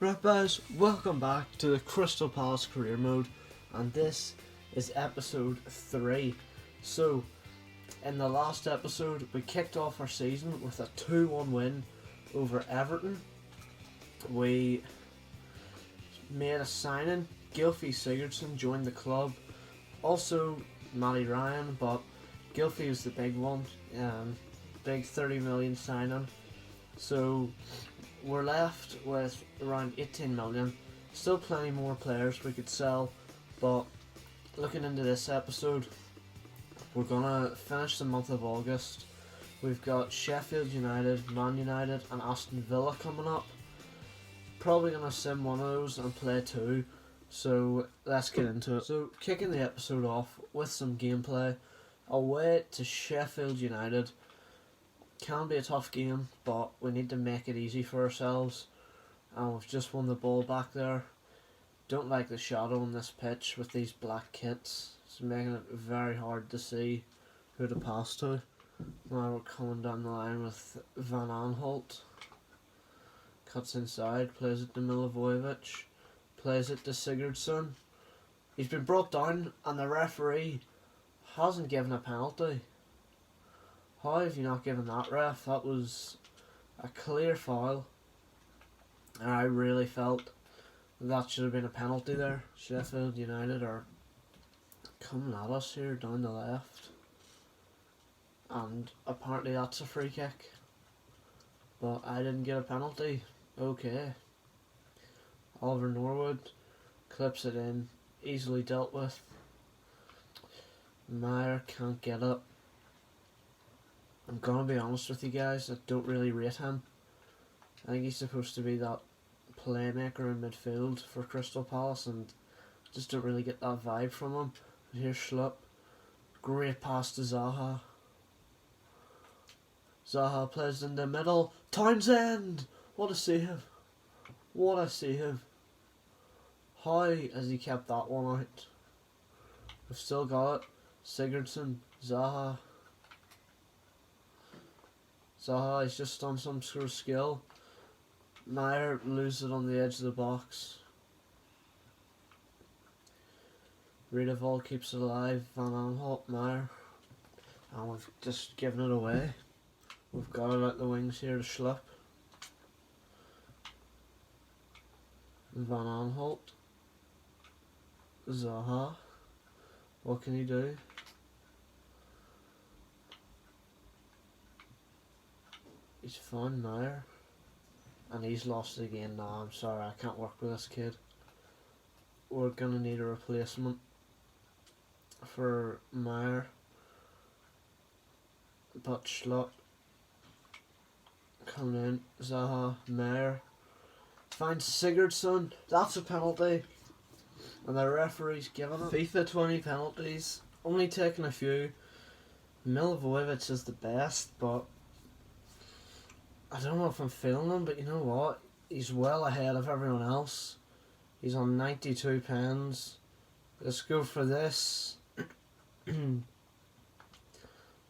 Right guys, welcome back to the Crystal Palace Career Mode, and this is episode 3. So, in the last episode we kicked off our season with a 2-1 win over Everton. We made a signing, Gylfi Sigurdsson joined the club, also Matty Ryan, but Gylfi was the big one, big 30 million signing. So we're left with around 18 million. Still plenty more players we could sell, but looking into this episode, we're gonna finish the month of August. We've got Sheffield United, Man United and Aston Villa coming up. Probably gonna sim one of those and play 2, so let's get into it. So kicking the episode off with some gameplay, away to Sheffield United. Can be a tough game, but we need to make it easy for ourselves, and we've just won the ball back there. Don't like the shadow on this pitch with these black kits. It's making it very hard to see who to pass to. Now we're coming down the line with Van Aanholt. Cuts inside, plays it to Milivojevic, plays it to Sigurdsson. He's been brought down and the referee hasn't given a penalty. How have you not given that, ref? That was a clear foul. And I really felt that should have been a penalty there. Sheffield United are coming at us here down the left. And apparently that's a free kick. But I didn't get a penalty. Okay. Oliver Norwood clips it in. Easily dealt with. Meyer can't get it. I'm gonna be honest with you guys, I don't really rate him. I think he's supposed to be that playmaker in midfield for Crystal Palace, and just don't really get that vibe from him. But here's Schlupp. Great pass to Zaha. Zaha plays in the middle. Townsend! What a save. What a save. How has he kept that one out? We've still got it. Sigurdsson, Zaha. Zaha, he's just done some sort of skill. Meyer loses it on the edge of the box. Riedewald keeps it alive. Van Aanholt, Meyer. And we've just given it away. We've got it out the wings here to Schlupp. Van Aanholt. Zaha. What can he do? He's found Meyer. And he's lost it again now. I'm sorry, I can't work with this kid. We're gonna need a replacement for Meyer. But Schlupp coming in. Zaha, Meyer. Finds Sigurdsson. That's a penalty. And the referee's giving it. FIFA 20 penalties. Only taking a few. Milivojevic is the best, but I don't know if I'm feeling him, but you know what? He's well ahead of everyone else. He's on 92 pens. Let's go for this.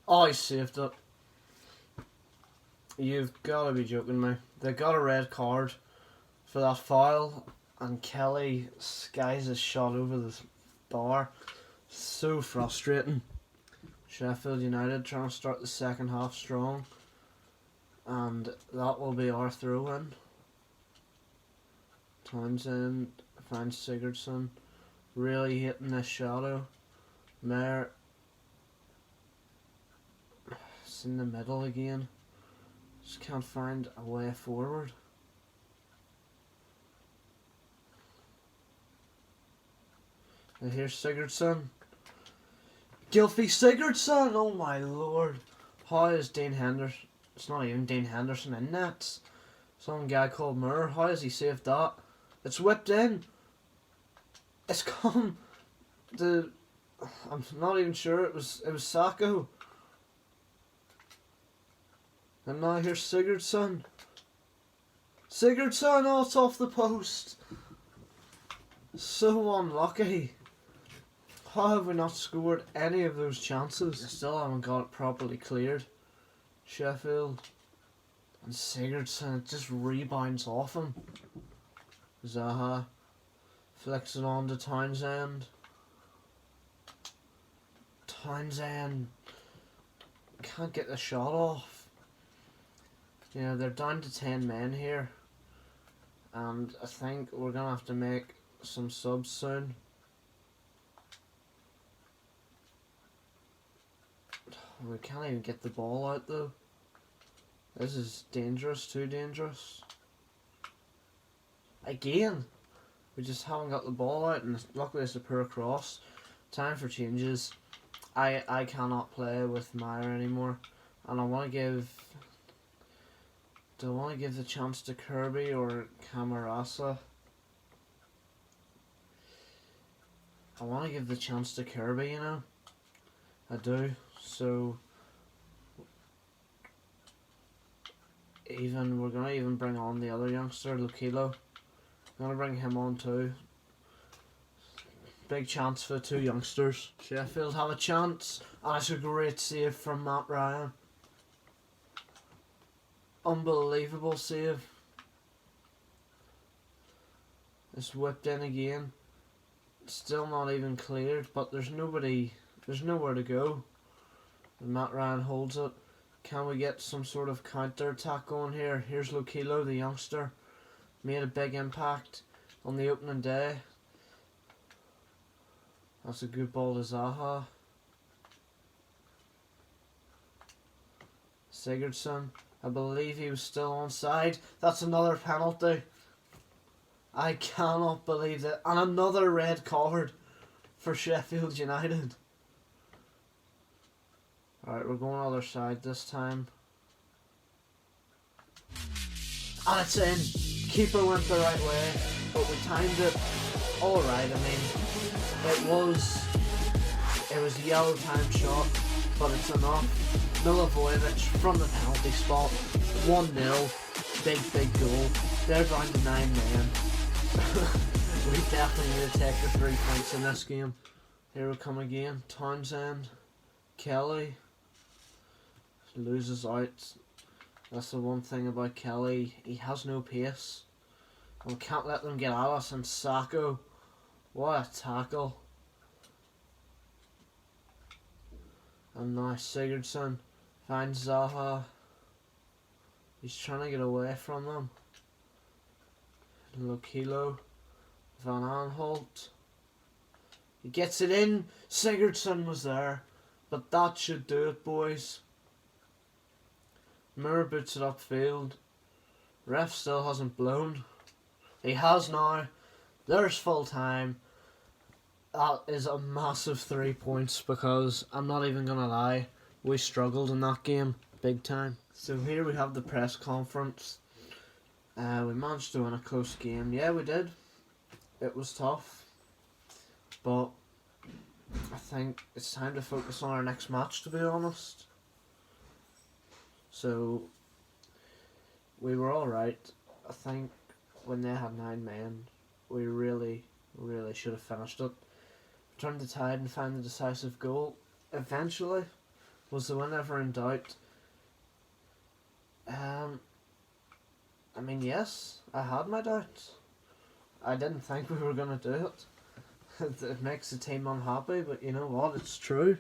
Oh, he saved it. You've got to be joking me. They got a red card for that foul, and Kelly skies a shot over the bar. So frustrating. Sheffield United trying to start the second half strong. And that will be our throw-in. Townsend finds Sigurdsson. Really hitting this shadow. Meyer. It's in the middle again. Just can't find a way forward. And here's Sigurdsson. Gylfi Sigurdsson! Oh my lord. How is Dean Henderson? It's not even Dean Henderson in that. Some guy called Moore. How has he saved that? It's whipped in. It's come to. I'm not even sure. It was Sacco. And now here's Sigurdsson. Sigurdsson! Oh, it's off the post. So unlucky. How have we not scored any of those chances? I still haven't got it properly cleared. Sheffield. And Sigurdsson, it just rebounds off him. Zaha flicks it on to Townsend. Townsend can't get the shot off. You know, they're down to 10 men here. And I think we're going to have to make some subs soon. We can't even get the ball out though. This is dangerous, too dangerous. Again, we just haven't got the ball out, and luckily it's a poor cross. Time for changes. I cannot play with Meyer anymore, and I want to give. Do I want to give the chance to Kirby or Camarasa? I want to give the chance to Kirby, you know. I do. So we're gonna even bring on the other youngster, Lukilo. Gonna bring him on too. Big chance for the two youngsters. Sheffield have a chance. And it's a great save from Matt Ryan. Unbelievable save. It's whipped in again. Still not even cleared, but there's nowhere to go. And Matt Ryan holds it. Can we get some sort of counter attack going here? Here's Lukilo, the youngster. Made a big impact on the opening day. That's a good ball to Zaha. Sigurdsson, I believe he was still onside. That's another penalty. I cannot believe that. And another red card for Sheffield United. Alright, we're going other side this time. And it's in. Keeper went the right way, but we timed it alright. I mean, it was a yellow time shot, but it's enough. Milivojevic from the penalty spot. 1-0. Big goal. They're down to 9 men. We definitely need to take the 3 points in this game. Here we come again. Townsend. Kelly. Loses out. That's the one thing about Kelly. He has no pace. And we can't let them get at us. And Sacco. What a tackle. And now Sigurdsson finds Zaha. He's trying to get away from them. Lokilo. Van Aanholt. He gets it in. Sigurdsson was there. But that should do it, boys. Moore boots it upfield. Ref still hasn't blown. He has now. There's full time. That is a massive 3 points because I'm not even gonna lie, we struggled in that game big time. So here we have the press conference. We managed to win a close game. Yeah, we did. It was tough, but I think it's time to focus on our next match, to be honest. So we were alright. I think when they had 9 men, we really should have finished it. Turned the tide and found the decisive goal. Eventually, was the win ever in doubt? I mean, yes, I had my doubts. I didn't think we were going to do it. It makes the team unhappy, but you know what? It's true.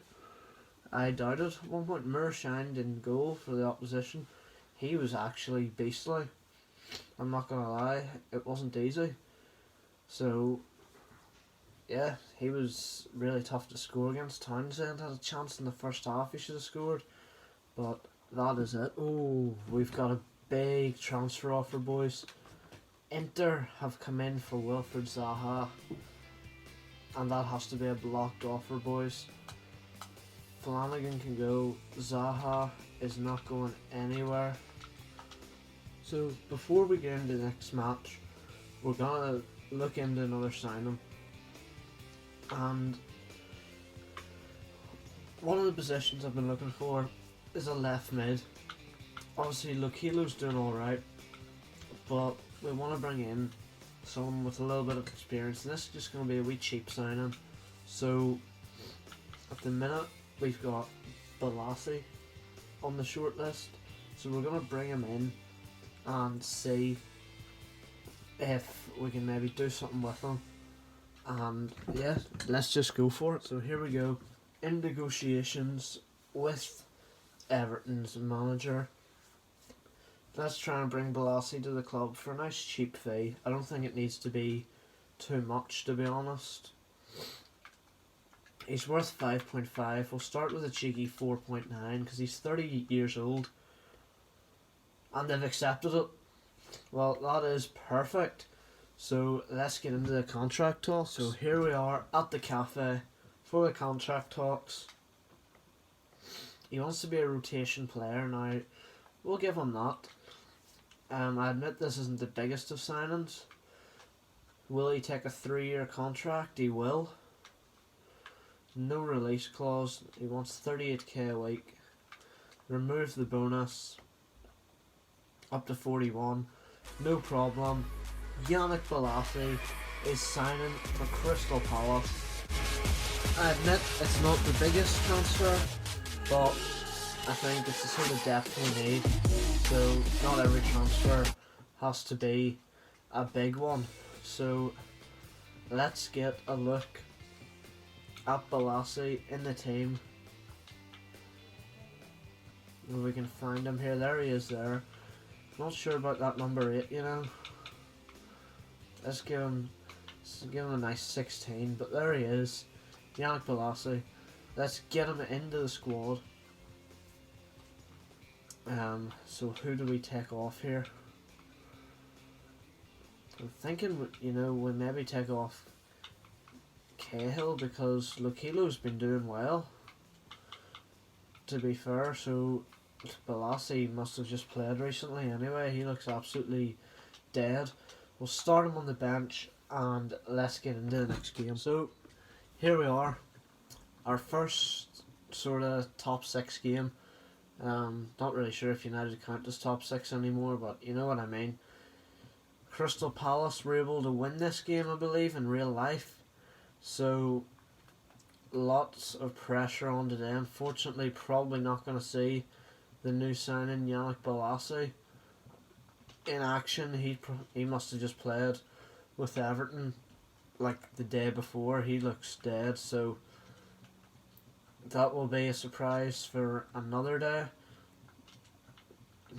I doubted. At one point, Moore shined in goal for the opposition. He was actually beastly. I'm not going to lie. It wasn't easy. So, yeah, he was really tough to score against. Townsend had a chance in the first half he should have scored. But that is it. Oh, we've got a big transfer offer, boys. Inter have come in for Wilfred Zaha. And that has to be a blocked offer, boys. Flanagan can go. Zaha is not going anywhere. So before we get into the next match, we're going to look into another signing. And one of the positions I've been looking for is a left mid. Obviously Lokilo's doing alright, but we want to bring in someone with a little bit of experience, and this is just going to be a wee cheap signing. So at the minute we've got Balassi on the short list, so we're going to bring him in and see if we can maybe do something with him. And yeah, let's just go for it. So here we go. In negotiations with Everton's manager. Let's try and bring Balassi to the club for a nice cheap fee. I don't think it needs to be too much, to be honest. He's worth 5.5. We'll start with a cheeky 4.9 because he's 30 years old. And they've accepted it. Well, that is perfect. So let's get into the contract talks. So here we are at the cafe for the contract talks. He wants to be a rotation player now. We'll give him that. I admit this isn't the biggest of signings. Will he take a 3-year contract? He will. No release clause. He wants 38k a week. Remove the bonus. Up to 41. No problem. Yannick Balassi is signing for Crystal Palace. I admit it's not the biggest transfer, but I think it's the sort of depth we need. So not every transfer has to be a big one. So let's get a look at Balassi in the team. Where we can find him here. There he is there. Not sure about that number 8, you know. Let's give him a nice 16, but there he is. Yannick Balassi. Let's get him into the squad. So who do we take off here? I'm thinking, you know, we maybe take off Cahill because Lokilo's been doing well, to be fair. So Balassi must have just played recently anyway. He looks absolutely dead. We'll start him on the bench and let's get into the next game. So here we are, our first sort of top 6 game. Not really sure if United count as top 6 anymore, but you know what I mean. Crystal Palace were able to win this game, I believe, in real life. So lots of pressure on today. Unfortunately, probably not going to see the new signing Yannick Balassi in action. He must have just played with Everton like the day before. He looks dead, so that will be a surprise for another day.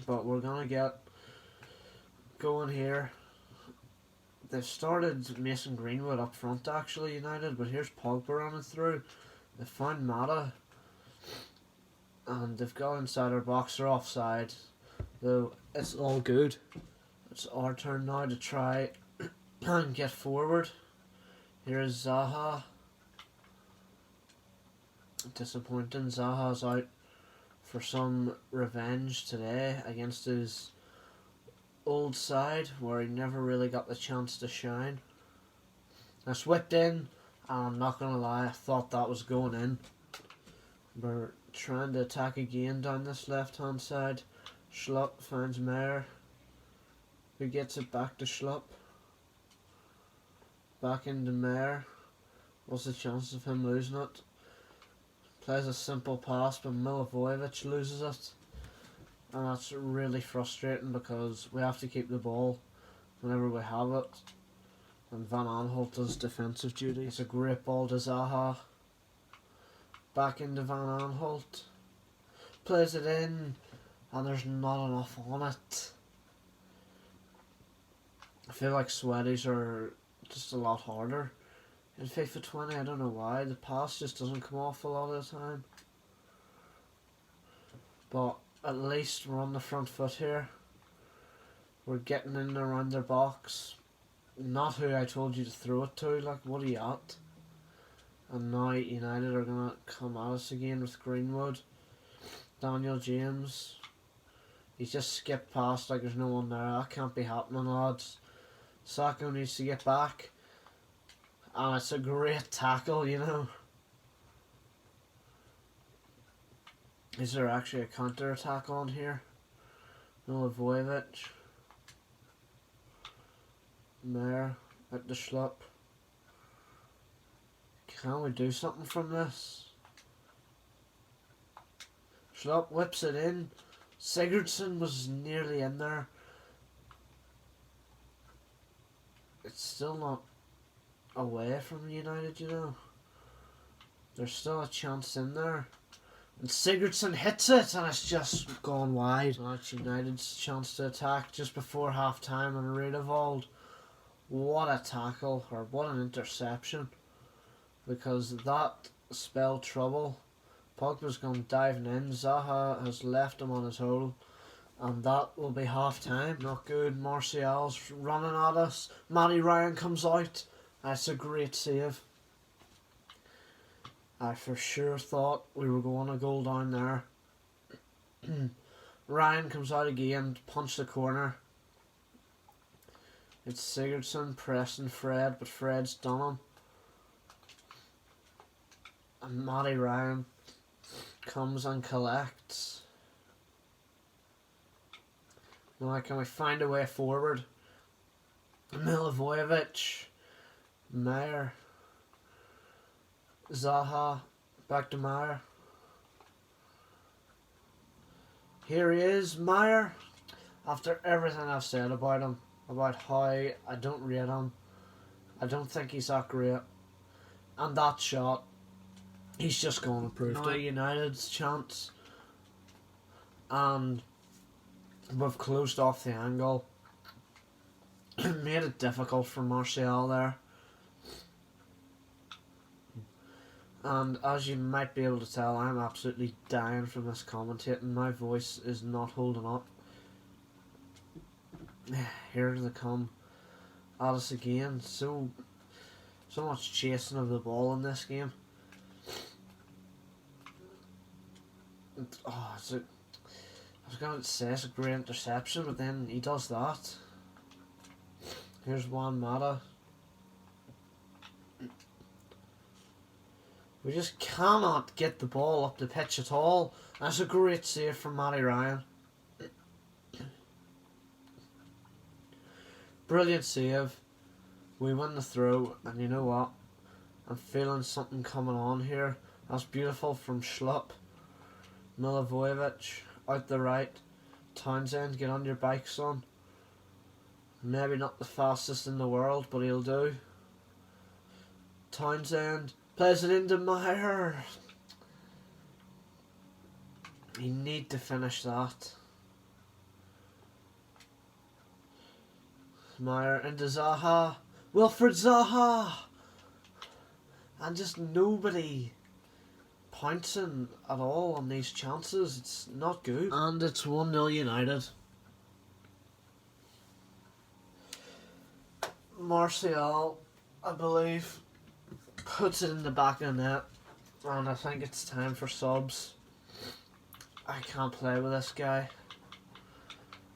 But we're gonna get going here. They've started Mason Greenwood up front actually, United, but here's Pogba running through. They found Mata and they've got inside our box. They're offside, though it's all good. It's our turn now to try and get forward. Here is Zaha. Disappointing. Zaha's out for some revenge today against his old side where he never really got the chance to shine. That's whipped in, and I'm not gonna lie, I thought that was going in. We're trying to attack again down this left hand side. Schlupp finds Mayer, who gets it back to Schlupp. Back into Mayer. What's the chances of him losing it? Plays a simple pass, but Milivojevic loses it. And that's really frustrating because we have to keep the ball whenever we have it. And Van Aanholt does defensive duty. It's a great ball to Zaha. Back into Van Aanholt. Plays it in, and there's not enough on it. I feel like sweaties are just a lot harder in FIFA 20. I don't know why. The pass just doesn't come off a lot of the time. But at least we're on the front foot here. We're getting in around their box. Not who I told you to throw it to. Like, what are you at? And now United are going to come at us again with Greenwood. Daniel James. He's just skipped past like there's no one there. That can't be happening, lads. Sacco needs to get back. And it's a great tackle, you know. Is there actually a counter attack on here? Milivojevic. Mayer at the Schlupp. Can we do something from this? Schlupp whips it in. Sigurdsson was nearly in there. it's still not away from United, you know. There's still a chance in there. And Sigurdsson hits it, and it's just gone wide. Now it's United's chance to attack just before half time, and Riedewald. What a tackle, or what an interception. Because that spelled trouble. Pogba's gone diving in. Zaha has left him on his hole. And that will be half time. Not good. Martial's running at us. Matty Ryan comes out. That's a great save. I for sure thought we were going a goal down there. Ryan comes out again to punch the corner. It's Sigurdsson pressing Fred, but Fred's done him. And Matty Ryan comes and collects. Now can we find a way forward? Milivojevic, Meyer, Zaha, back to Meyer. Here he is, Meyer. After everything I've said about him, about how I don't rate him, I don't think he's that great. And that shot, he's just going to prove to United's chance. And we've closed off the angle. Made it difficult for Martial there. And as you might be able to tell, I'm absolutely dying from this commentating. My voice is not holding up. Here they come at us again. So much chasing of the ball in this game. I was going to say it's a great interception, but then he does that. Here's Juan Mata. We just cannot get the ball up the pitch at all. That's a great save from Matty Ryan. Brilliant save. We win the throw, and you know what? I'm feeling something coming on here. That's beautiful from Schlupp. Milivojevic out the right. Townsend, get on your bike, son. Maybe not the fastest in the world, but he'll do. Townsend plays it into Meyer. You need to finish that. Meyer into Zaha. Wilfred Zaha. And just nobody pouncing at all on these chances. It's not good. And it's 1-0 United. Martial, I believe, puts it in the back of the net, and I think it's time for subs. I can't play with this guy.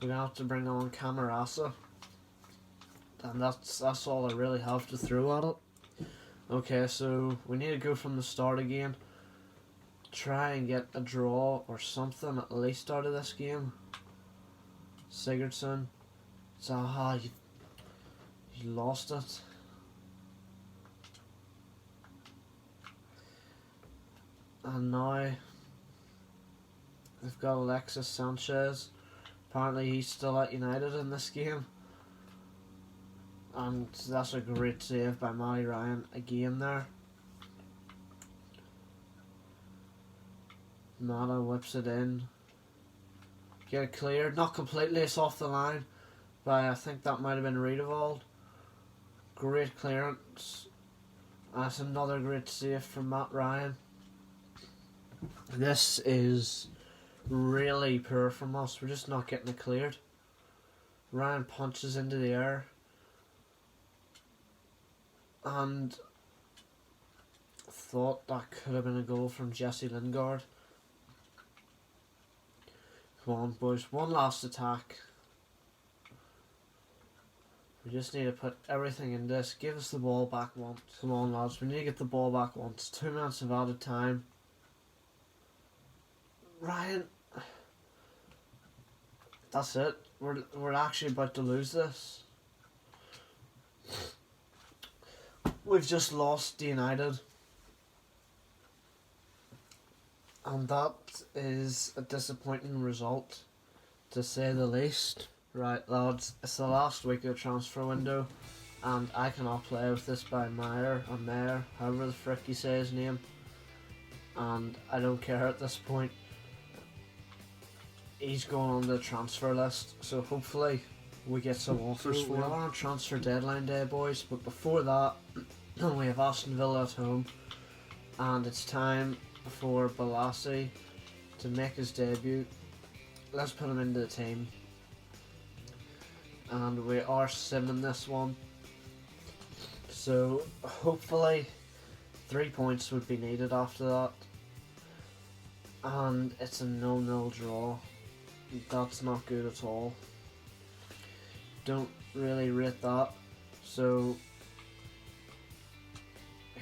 We're gonna have to bring on Camarasa, and that's all I really have to throw at it. Okay, so we need to go from the start again. Try and get a draw or something at least out of this game. Sigurdsson, Zaha, you lost it. And now they've got Alexis Sanchez. Apparently he's still at United in this game. And that's a great save by Matty Ryan again there. Mata whips it in. Get it cleared. Not completely, it's off the line. But I think that might have been Riedewald. Great clearance. That's another great save from Matt Ryan. This is really poor from us. We're just not getting it cleared. Ryan punches into the air. And thought that could have been a goal from Jesse Lingard. Come on, boys. One last attack. We just need to put everything in this. Give us the ball back once. Come on, lads. We need to get the ball back once. 2 minutes of added time. Ryan. That's it. We're actually about to lose this. We've just lost to United. And that is a disappointing result, to say the least. Right, lads, it's the last week of the transfer window, and I cannot play with this by Meyer, or Mayer, however the frick you say his name, and I don't care at this point. He's going on the transfer list, so hopefully we get some offers for him. We are on transfer deadline day, boys, but before that, we have Aston Villa at home, and it's time for Balassi to make his debut. Let's put him into the team, and we are simming this one, so hopefully 3 points would be needed after that, and it's a 0-0 draw. That's not good at all. Don't really rate that. So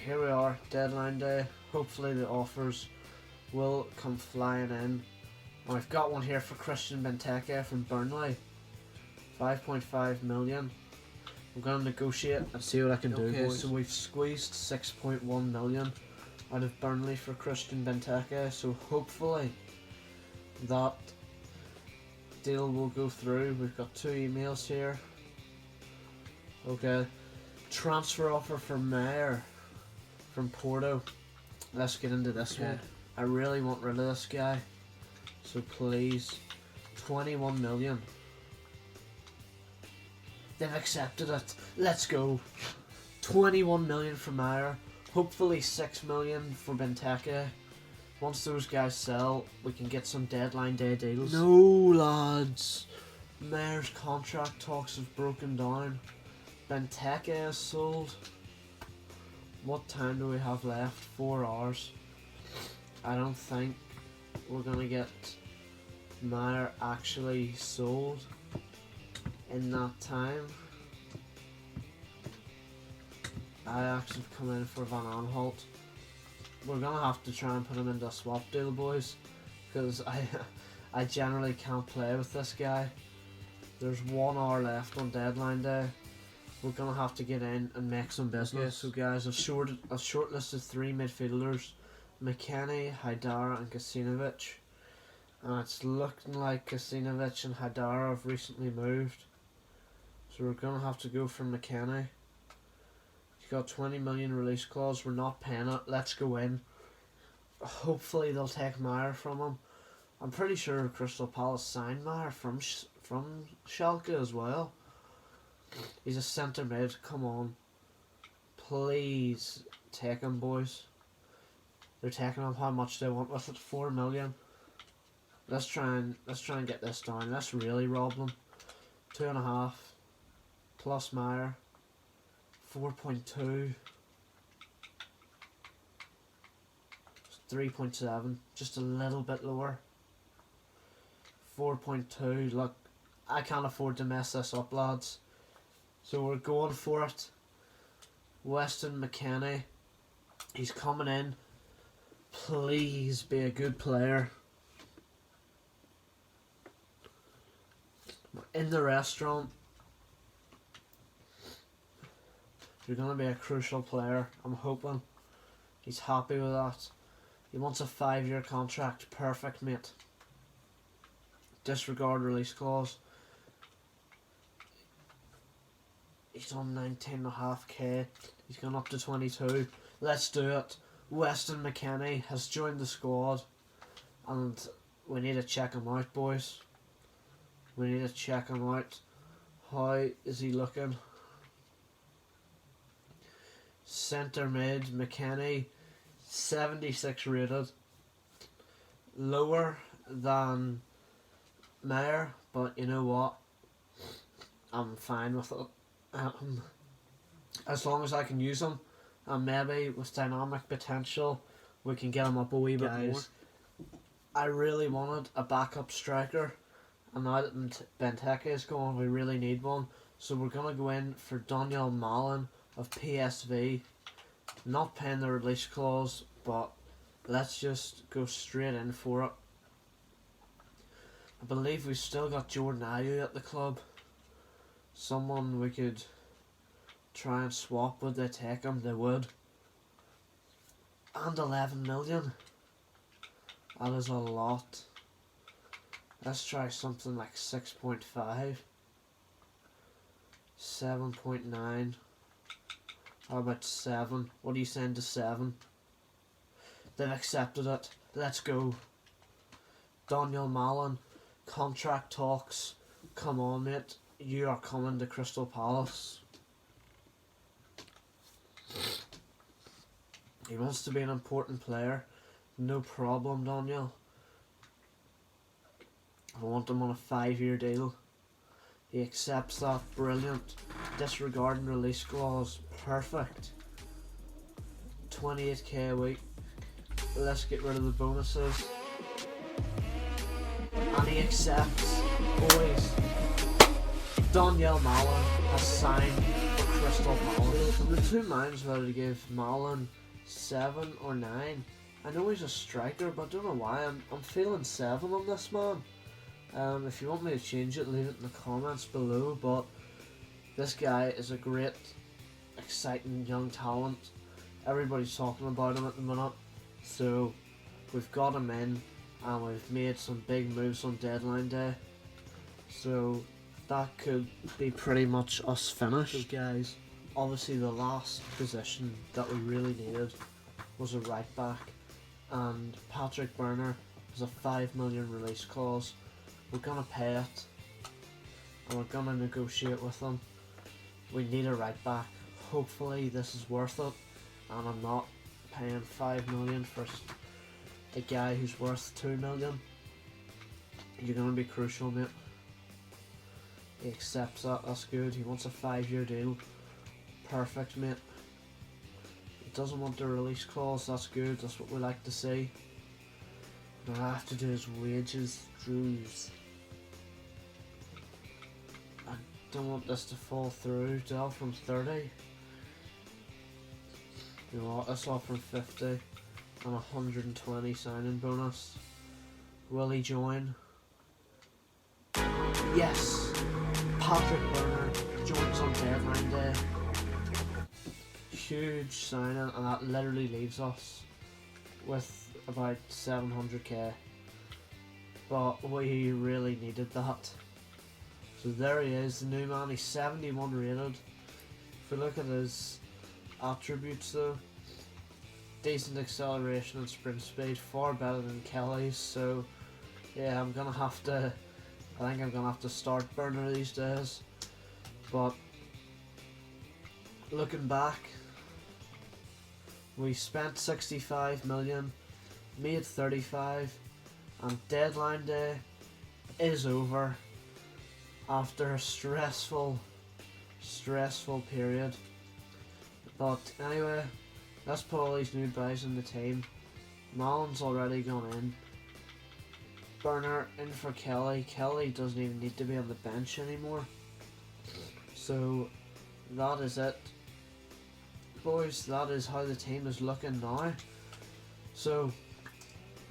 here we are, deadline day. Hopefully the offers will come flying in. And I've got one here for Christian Benteke from Burnley. 5.5 million. I'm going to negotiate and see what I can do, boys. So we've squeezed 6.1 million out of Burnley for Christian Benteke. So hopefully that deal will go through. We've got 2 emails here. Okay. Transfer offer for Mayer from Porto. Let's get into this one. I really want rid of this guy, so please. 21 million. They've accepted it. Let's go. 21 million for Mayer. Hopefully 6 million for Benteke. Once those guys sell, we can get some deadline day deals. No, lads. Mayer's contract talks have broken down. Benteke is sold. What time do we have left? 4 hours. I don't think we're going to get Mayer actually sold in that time. Ajax have come in for Van Aanholt. We're gonna have to try and put him into a swap deal, boys, because I generally can't play with this guy. There's 1 hour left on deadline day. We're gonna have to get in and make some business. So guys, I've shortlisted 3 midfielders: McKennie, Haidara and Kasinovic. And it's looking like Kasinovic and Haidara have recently moved. So we're gonna have to go for McKennie. He's got 20 million release clause. We're not paying it. Let's go in. Hopefully they'll take Meyer from him. I'm pretty sure Crystal Palace signed Meyer from Schalke as well. He's a centre mid. Come on, please take him, boys. They're taking him. How much they want with it? 4 million. Let's try and get this down. Let's really rob them. 2.5 plus Meyer. 4.2. 3.7, just a little bit lower. 4.2. Look, I can't afford to mess this up, lads. So we're going for it. Weston McKennie, he's coming in. Please be a good player. In the restaurant, you're going to be a crucial player. I'm hoping he's happy with that. He wants a 5-year contract. Perfect, mate. Disregard release clause. He's on 19.5k. He's gone up to 22. Let's do it. Weston McKennie has joined the squad, and we need to check him out, boys. We need to check him out. How is he looking? Centre mid, McKennie, 76 rated. Lower than Meyer, but you know what? I'm fine with it. As long as I can use him, and maybe with dynamic potential, we can get him up a wee bit more. I really wanted a backup striker, and now that Benteke is gone, we really need one. So we're going to go in for Daniel Malin of PSV. Not paying the release clause, but let's just go straight in for it. I believe we've still got Jordan Ayew at the club. Someone we could try and swap. Would they take him? They would. And 11 million. That is a lot. Let's try something like 6.5. 7.9. How about 7? What do you send to 7? They've accepted it. Let's go. Daniel Mallon, contract talks. Come on, mate. You are coming to Crystal Palace. He wants to be an important player. No problem, Daniel. I want him on a 5-year deal. He accepts that. Brilliant. Disregarding release clause. Perfect. 28k a week. Let's get rid of the bonuses. And he accepts. Boys, Daniel Mallon has signed for Crystal Palace. I'm in two minds whether to give Mallon 7 or 9. I know he's a striker, but I don't know why. I'm feeling 7 on this man. If you want me to change it, leave it in the comments below. But this guy is a great, exciting young talent. Everybody's talking about him at the minute. So we've got him in, and we've made some big moves on deadline day. So that could be pretty much us finished. So guys, obviously the last position that we really needed was a right back, and Patrick Berner has a 5 million release clause. We're gonna pay it, and we're gonna negotiate with them. We need a right back. Hopefully this is worth it, and I'm not paying 5 million for a guy who's worth 2 million. You're gonna be crucial, mate. He accepts that. That's good. He wants a 5-year deal. Perfect, mate. He doesn't want the release clause. That's good. That's what we like to see. Now I have to do his wages. Drews. I don't want this to fall through. To offer him 30. You know what? Let's offer him 50 and 120 signing bonus. Will he join? Yes! Patrick Berner joins on deadline day. Huge signing, and that literally leaves us with about 700k. But we really needed that. So there he is, the new man. He's 71 rated. If we look at his attributes though, decent acceleration and sprint speed, far better than Kelly's. So yeah, I think I'm gonna have to start Berner these days. But looking back, we spent 65 million, made 35, and deadline day is over after a stressful period. But anyway, let's put all these new guys in the team. Mallon's already gone in. Berner in for Kelly. Kelly doesn't even need to be on the bench anymore. So that is it, boys. That is how the team is looking now. So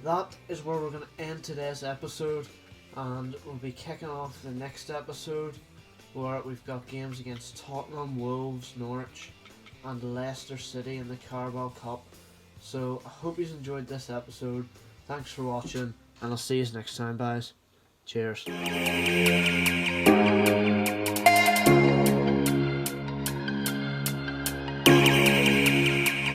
that is where we're going to end today's episode, and we'll be kicking off the next episode where we've got games against Tottenham, Wolves, Norwich and Leicester City in the Carabao Cup. So I hope you enjoyed this episode. Thanks for watching, and I'll see you next time, guys. Cheers.